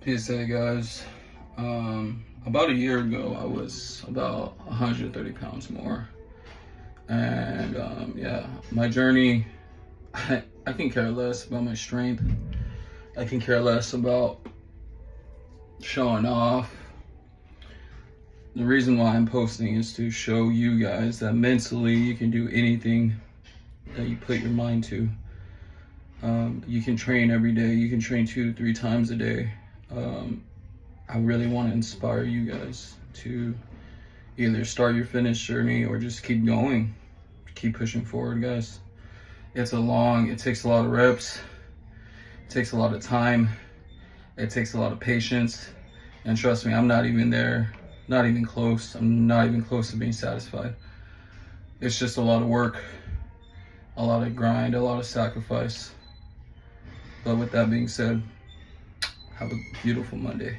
Peace, hey guys. About a year ago, I was about 130 pounds more, and yeah, my journey. I can care less about my strength. I can care less about showing off. The reason why I'm posting is to show you guys that mentally you can do anything that you put your mind to. You can train every day. You can train 2-3 times a day. I really want to inspire you guys to either start your fitness journey or just keep going, keep pushing forward, guys. It takes a lot of reps, it takes a lot of time, it takes a lot of patience, and trust me, I'm not even there, not even close. I'm not even close to being satisfied. It's just a lot of work, a lot of grind, a lot of sacrifice. But with that being said, have a beautiful Monday.